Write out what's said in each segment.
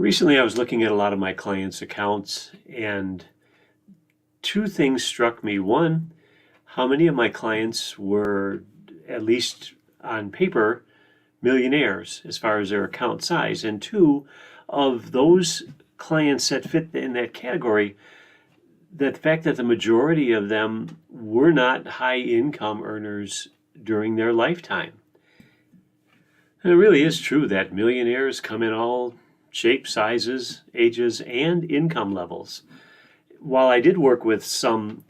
Recently, I was looking at a lot of my clients' accounts, and two things struck me. One, how many of my clients were, at least on paper, millionaires as far as their account size. And two, of those clients that fit in that category, the fact that the majority of them were not high income earners during their lifetime. And it really is true that millionaires come in all shapes, sizes, ages, and income levels. While I did work with some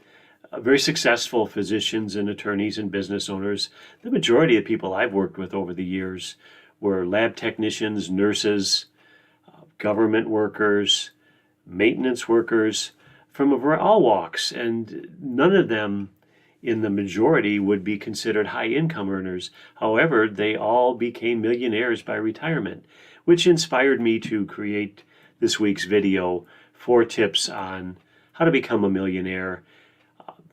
very successful physicians and attorneys and business owners, the majority of people I've worked with over the years were lab technicians, nurses, government workers, maintenance workers from all walks, and none of them in the majority would be considered high income earners. However, they all became millionaires by retirement, which inspired me to create this week's video, 4 tips on how to become a millionaire,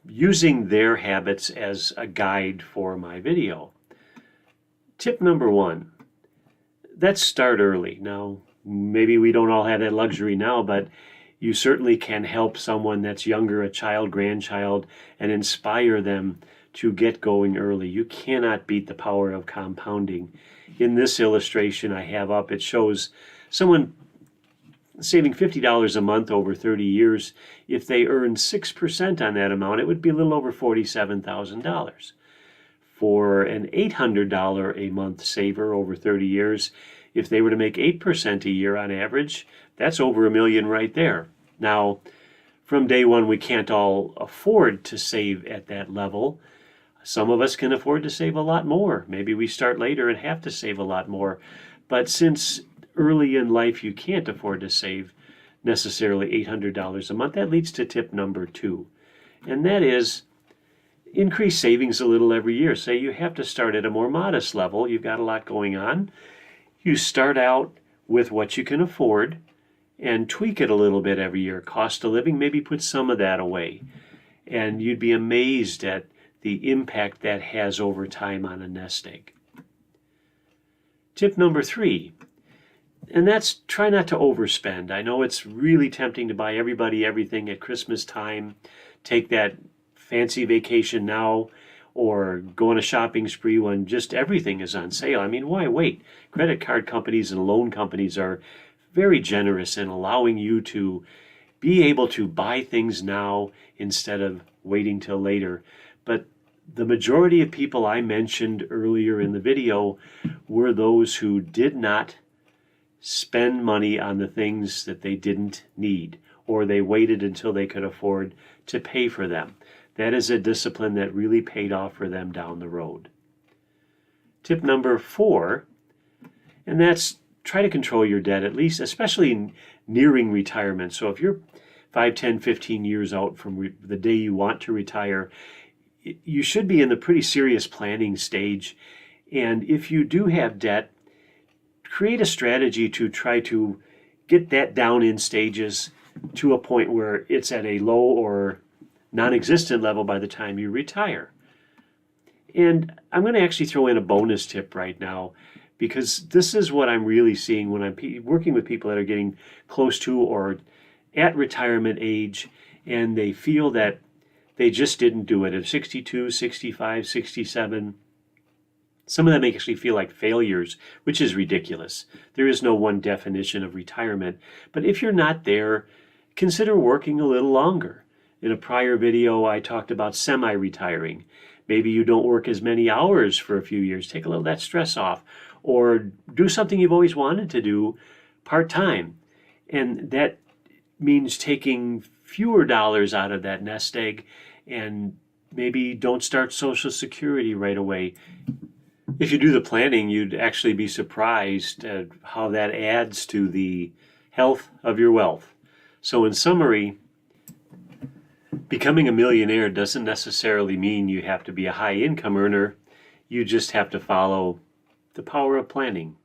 using their habits as a guide for my video. Tip number 1, let's start early. Now, maybe we don't all have that luxury now, but you certainly can help someone that's younger, a child, grandchild, and inspire them to get going early. You cannot beat the power of compounding. In this illustration I have up, it shows someone saving $50 a month over 30 years. If they earn 6% on that amount, it would be a little over $47,000. For an $800 a month saver over 30 years, if they were to make 8% a year on average, that's over $1 million right there. Now, from day one, we can't all afford to save at that level. Some of us can afford to save a lot more. Maybe we start later and have to save a lot more. But since early in life you can't afford to save necessarily $800 a month, that leads to tip number 2. And that is increase savings a little every year. Say you have to start at a more modest level. You've got a lot going on. You start out with what you can afford and tweak it a little bit every year. Cost of living, maybe put some of that away. And you'd be amazed at the impact that has over time on a nest egg. Tip number 3, and that's try not to overspend. I know it's really tempting to buy everybody everything at Christmas time, take that fancy vacation now, or go on a shopping spree when just everything is on sale. I mean, why wait? Credit card companies and loan companies are very generous in allowing you to be able to buy things now instead of waiting till later. But the majority of people I mentioned earlier in the video were those who did not spend money on the things that they didn't need, or they waited until they could afford to pay for them. That is a discipline that really paid off for them down the road. Tip number 4, and that's try to control your debt, at least, especially nearing retirement. So if you're 5, 10, 15 years out from the day you want to retire, you should be in the pretty serious planning stage. And if you do have debt, create a strategy to try to get that down in stages to a point where it's at a low or non-existent level by the time you retire. And I'm going to actually throw in a bonus tip right now, because this is what I'm really seeing when I'm working with people that are getting close to or at retirement age, and they feel that they just didn't do it at 62, 65, 67. Some of them actually feel like failures, which is ridiculous. There is no one definition of retirement. But if you're not there, consider working a little longer. In a prior video, I talked about semi-retiring. Maybe you don't work as many hours for a few years. Take a little of that stress off. Or do something you've always wanted to do part-time. And that means taking fewer dollars out of that nest egg, and maybe don't start Social Security right away. If you do the planning, you'd actually be surprised at how that adds to the health of your wealth. So in summary, becoming a millionaire doesn't necessarily mean you have to be a high income earner. You just have to follow the power of planning.